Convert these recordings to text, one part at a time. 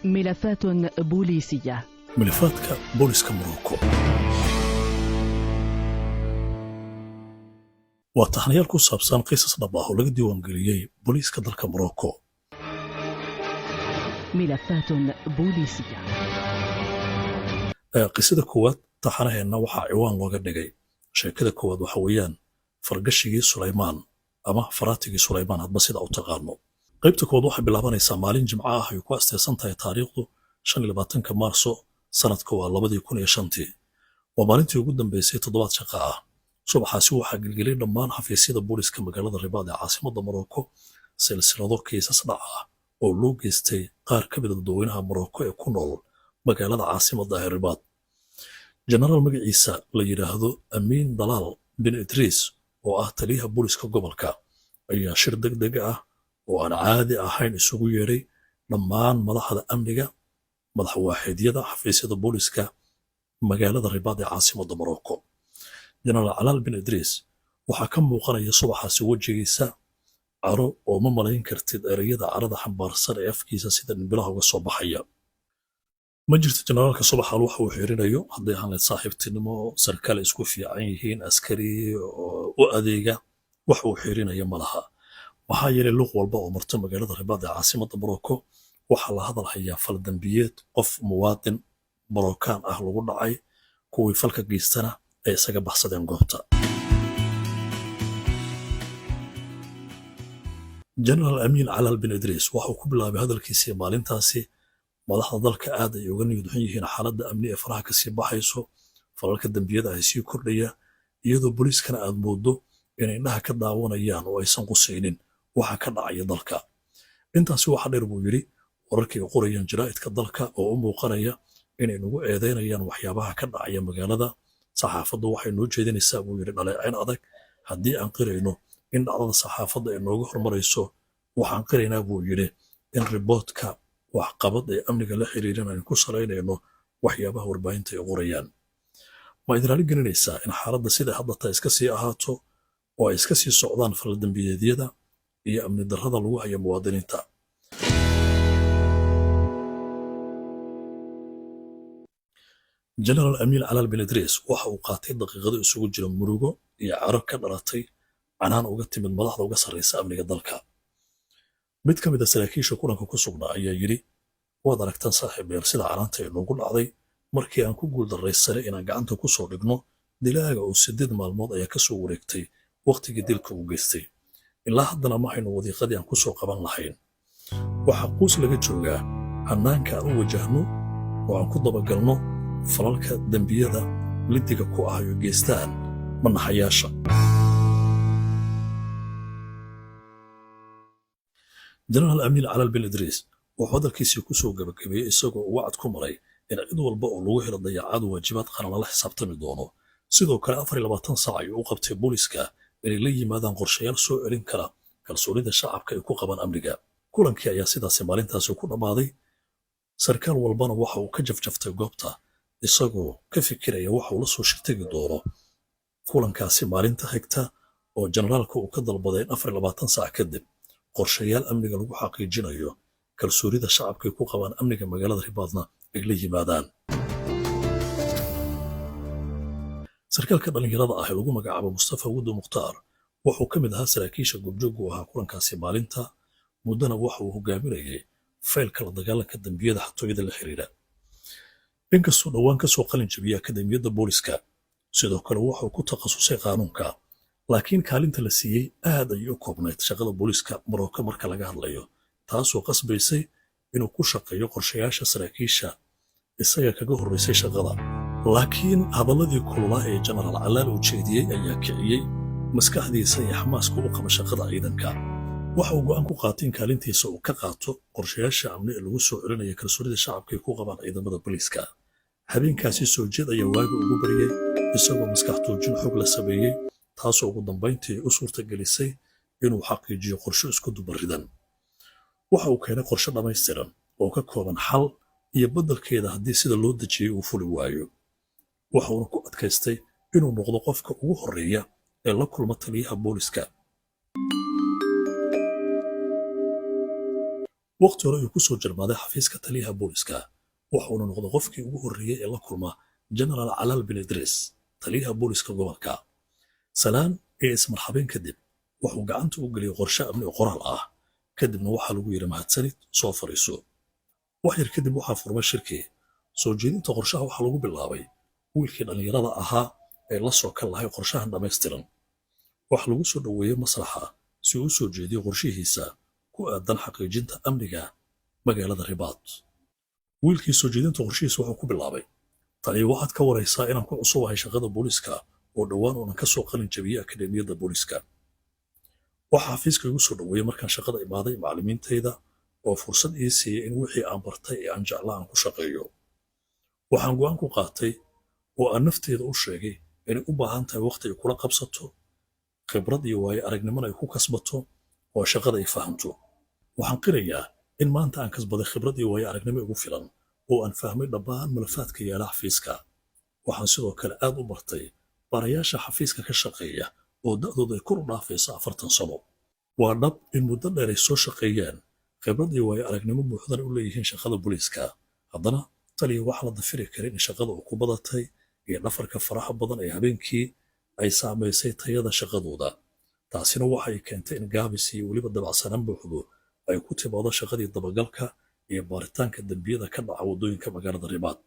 ملفات بوليسية. ملفاتك بوليسكا موروكو وتحنيال ku saabsan qisas dhab ah oo laga diiwaangeliyey booliiska dalka Morocco. ملفات بوليسية. qisada koowaad taxanaheena waxaa ciwaan looga dhigay sheekada koowaad waxa weeyaan fargashigii Suleymaan ama faraatigii Suleymaan hadba sida u taqaano. qaybta koowaad waxay bilaabanaysaa maalin Jimco ah ay ku asteesan tahay taariikhdu 25 Maarso sanadka waa 2005. waa maalintii ugu dambeysay toddobaad shaqo ah. subaxaasi waxaa gelgelay dhammaan xafiisyada booliiska magaalada Rabaad ee caasimadda Morocco silsilado kiisas dhac ah oo loo geystay qaar ka mid ah dadweynaha Morocco ee ku nool magaalada caasimadda ee Rabaad. jenaraal magaciisa la yiraahdo Amiin Dalaal bin Idriis oo ah taliyaha booliiska gobolka ayaa shir degdeg ah oo aan caadi ahayn isugu yeeray dhammaan madaxda amniga madaxwaaxidyada xafiisyada booliiska magaalada Rabaad ee caasimadda Morocco. jenaraal Calaal bin Idriis waxaa ka muuqanaya subaxaasi wejigiisa caro oo ma malayn kartid erayada carada xambaarsan ee afkiisa sida dhimbilaha uga soo baxaya. ma jirto jenaraalka subaxaal waxa uu xirinayo hadday ahaan lahayd saaxiibtinimo sarkaal isku fiican yihiin askari u adeega wax uu xirinaya ma laha. maxaa yeelay luuq walba oo marto magaalada Rabaad ee caasimadda Morocco waxaa la hadal hayaa fal dambiyeed qof muwaadin Moroccan ah lagu dhacay kuwii falka geystana ay isaga baxsadeen goobta. jenaraal Amiin Calaal bin Idriis waxa uu ku bilaabay hadalkiisii maalintaasi madaxda dalka aad ay uga niyad xun yihiin xaaladda amni ee faraha ka sii baxayso falalka dambiyada ay sii kordhaya iyadoo booliiskana aad moodo inay indhaha ka daawanayaan oo aysan qusaynin waxa ka dhacaya dalka. intaasi waxa dheer buu yidhi wararkii ay qorayaan jaraa'idka dalka oo u muuqanaya inay nagu eedeynayaan waxyaabaha ka dhacaya magaalada. saxaafaddu waxay noo jeedinaysaa buu yidhi dhaleecayn adag haddii aan qirayno in dhacdada saxaafadda ay nooga hormarayso waxaan qiraynaa buu yidhi in riboodka waxqabad ee amniga la xiriiran aynu ku salaynayno waxyaabaha warbaahinta ay qorayaan. ma idin raali gelinaysaa in xaaladda sida hadda taa iska sii ahaato oo ay iska sii socdaan faldambiyeedyada iyo amni darrada lagu hayo muwaadiniinta. jenaraal Amiin Calaal bin Idriis waxa uu qaatay daqiiqado isugu jira murugo iyo caro ka dhalatay canaan uga timid madaxda uga sarreysa amniga dalka. mid ka mid ah saraakiisha kulanka ku sugnaa ayaa yidhi waad aragtaan saaxiibayaal sida canaanta ay noogu dhacday markii aan ku guuldarraysanay inaan gacanta ku soo dhigno dilaaga oo 8 maalmood ayaa ka soo wareegtay waqtigii dilka uu geystay ilaa haddana ma hayno wadiiqadii aan ku soo qaban lahayn. waxaa quus laga joogaa hannaanka aan u wajahno oo aan ku dabagalno falalka dambiyada lidiga ku ah oo geystaan manaxayaasha. jenaraal Amiin Calaal bin Idriis wuxuu hadalkiisii ku soo gabagabeeyey isagoo wacd ku maray in cid walba oo lagu helo dayacaad waajibaad qaran lala xisaabtami doono. sidoo kale 24 saac ayuu u qabtay booliiska inay la yimaadaan qorshayaal soo celin kara kalsoonida shacabka ay ku qabaan amniga. kulankii ayaa sidaasi maalintaasi ku dhammaaday. sarkaal walbana waxa uu ka jafjaftay goobta isagoo ka fikiraya waxa uu la soo shirtagi doono kulankaasi maalinta xigta oo jenaraalka uu ka dalbaday 24 saac kadib qorshayaal amniga lagu xaqiijinayo kalsoonida shacabka ay ku qabaan amniga magaalada Rabaadna ay la yimaadaan. sarkaalka dhalinyarada ah ee lagu magacaabo Mustafa Wudu Mukhtaar wuxuu ka mid ahaa saraakiisha goobjooga ahaa kulankaasi maalinta muddana waxa uu hogaaminayay faylka la dagaalanka dambiyada xatooyada la xiriira. inkastoo dhowaan ka soo qalin jabiyay akademiyadda booliiska sidoo kale wuxuu ku takhasusay qaanuunka laakiin kaalinta la siiyey aad ayay u koobnayd shaqada booliiska Morocco marka laga hadlayo taasoo qasbaysay inuu ku shaqeeyo qorshayaasha saraakiisha isaga kaga horreysay shaqada. laakiin hadaladii kululaa ee jenaraal Calaal uu jeediyey ayaa kiciyey maskaxdiisa iyo xamaaska u qaba shaqada ciidanka. waxa uu go'aan ku qaatay in kaalintiisa uu ka qaato qorshayaasha amni ee lagu soo celinayo kalsoonida shacabka ay ku qabaan ciidamada booliiska. habeenkaasi soo jeed ayaa waaga ugu bariyey isagoo maskax toojin xog la sameeyey taasoo ugu dambayntii u suurtagelisay inuu xaqiijiyo qorshe isku dubaridan. waxa uu keenay qorshe dhammaystiran oo ka kooban xal iyo beddelkeeda haddii sida loo dejiyey uu fuli waayo. waxa uuna ku adkaystay inuu noqdo qofka ugu horreeya ee la kulma taliyaha booliiska. waqti hore ayuu ku soo jarmaaday xafiiska taliyaha booliska waxauna noqday qofkii ugu horreeyey ee la kulma genaraal calaal bin idriis taliyaha booliska gobolka salaan ee ismarxabeen kadib wuxuu gacanta u geliyey qorshe amni oo qoraal ah kadibna waxaa lagu yidhi mahadsanid soo fariiso wax yar kadib waxaa furmay shirkii soo jeedinta qorshaha waxaa lagu bilaabay wiilkii dhallinyarada ahaa ee la soo kal lahay qorshahan dhammaystiran waxa lagu soo dhoweeyey masraxa si uu u soo jeediyo qorshihiisa ku aadan xaqiijinta amniga magaalada ribaad wiilkii soo jeedinta qorshihiisa wuxuu ku bilaabay taliya waxaad ka waraysaa inaan ku cusubahay shaqada booliska oo dhowaan uunan ka soo qalin jabiyey akademiyadda booliska waxaa xafiiska igu soo dhoweeyey markaan shaqada imaaday macallimiintayda oo fursad ii siiyey in wixii aan bartay ee aan jeclaa aan ku shaqeeyo waxaan go'aan ku qaatay oo aan nafteyda u sheegay inay u baahan tahay waqti ay kula qabsato khibrad iyo waayo aragnimona ay ku kasbato oo shaqada ay fahamto waxaan qirayaa in maanta aan kasbaday khibrad iyo waayo aragnimo igu filan oo aan fahmay dhammaan malafaadka yaala xafiiska waxaan sidoo kale aad u bartay barayaasha xafiiska ka shaqeeya oo da'dooda ay kor u dhaafaysa 40 sano waa dhab in muddo dheer ay soo shaqeeyaan khibrad iyo waayo aragnimo buuxdan u leeyihiin shaqada booliska haddana taliya waxaa la dafiri karin in shaqada uu ku badatay iyo dhafarka faraha badan ee habeenkii ay saamaysay tayada shaqadooda taasina waxay keentay in gaabis iyo weliba dabacsanaan buuxdu ay ku timaado shaqadii dabagalka iyo baaritaanka dembiyada ka dhaca waddooyinka magaalada ribaad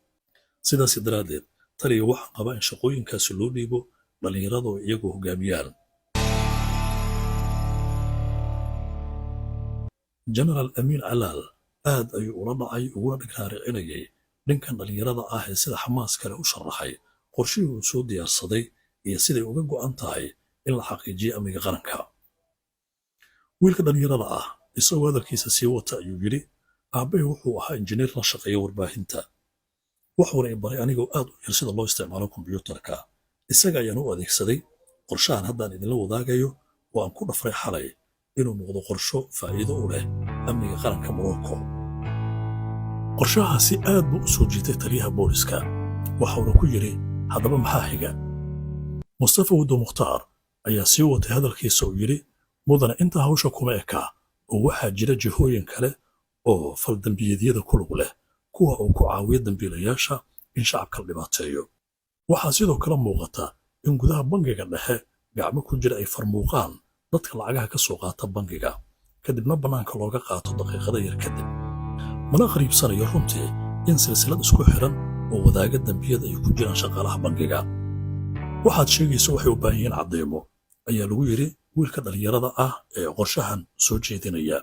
sidaas daraaddeed taliya waxaa qabaa in shaqooyinkaasi loo dhiibo dhallinyarada oo iyagu hogaamiyaan genaraal amiin calaal aad ayuu ula dhacay uguna dhigraaricinayay ninkan dhallinyarada ah ee sida xamaas kale u sharaxay qorshihii uu soo diyaarsaday iyo siday uga go'an tahay in la xaqiijiyo amniga qaranka wiilka dhallinyarada ah isagoo hadalkiisa sii wata ayuu yidhi aabbahay wuxuu ahaa injineer la shaqeeya warbaahinta wuxuuna i baray anigoo aad u yar sida loo isticmaalo kombiyuutarka isaga ayaan u adeegsaday qorshahan haddaan idinla wadaagayo oo aan ku dhafray xalay inuu noqdo qorsho faa'iido u leh amniga qaranka Morocco qorshahaasi aad buu u soo jiitay taliyaha booliska waxauna ku yidhi haddaba maxaa xiga mustafa wado mukhtaar ayaa sii watay hadalkiisa uu yidhi mudane inta hawsha kuma eka oo waxaa jira jihooyin kale oo faldambiyadiyada ku lug leh kuwa uu ku caawiyo dambiilayaasha in shacabka la dhibaateeyo waxaa sidoo kale muuqata in gudaha bangiga dhexe gacmo ku jira ay farmuuqaan dadka lacagaha ka soo qaata bangiga kadibna bannaanka looga qaato daqiiqada yar kadib mana qariibsanayo runtii in silsilad isku xiran oo wadaaga dambiyada ay ku jiraan shaqaalaha bangiga waxaad sheegaysa waxay u baahan yihiin caddeemo ayaa lagu yidhi wiilka dhallinyarada ah ee qorshahan soo jeedinaya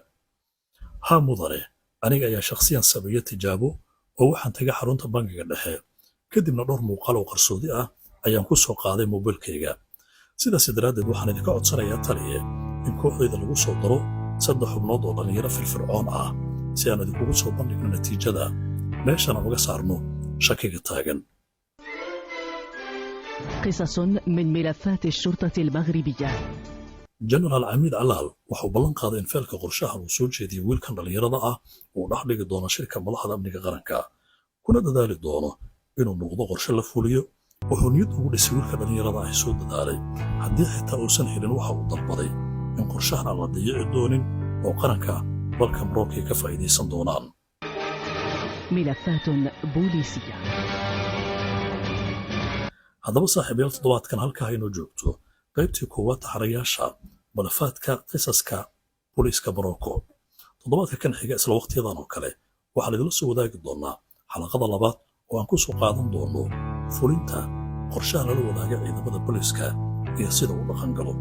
haa mudane aniga ayaa shakhsiyan sameeya tijaabo oo waxaan tagay xarunta bangiga dhexe kadibna dhowr muuqaal oo qarsoodi ah ayaan ku soo qaaday moobilkayga sidaas daraaddeed waxaan idinka codsanayaa taliye in kooxdayda lagu soo daro 3 xubnood oo dhallinyaro firfircoon ah si aan idinkugu soo bandhigno natiijada meeshana uga saarno shakiga taagan قصص من ملفات الشرطة المغربية genaraal amiin calaal wuxuu ballan qaaday in feelka qorshahan uu soo jeediyey wiilkan dhallinyarada ah uu dhex dhigi doono shirka madaxda amniga qaranka kuna dadaali doono inuu noqdo qorshe la fuliyo wuxuu niyad ugu dhisay wiilka dhallinyarada ah soo dadaalay haddii xitaa uusan helin waxa uu dalbaday in qorshahan aan la dayici doonin oo qaranka dalka Morocco ka faa'iideysan doonaan ملفات بوليسية haddaba saaxiibayaal toddobaadkan halkaa inoo joogto qaybtii koowaad taxarayaasha malafaadka qisaska booliiska Morocco toddobaadka kan xiga isla waqtiyadan oo kale waxaan idinla soo wadaagi doonaa xalaqada labaad oo aan ku soo qaadan doono fulinta qorshaha lala wadaaga ciidamada booliiska iyo sida uu dhaqan galo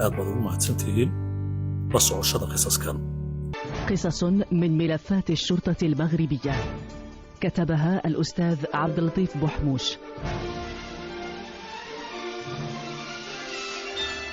aad baad ugu mahadsantihiin la socoshada qisaskan قصص من ملفات الشرطة المغربية كتبها الأستاذ عبد اللطيف بوحموش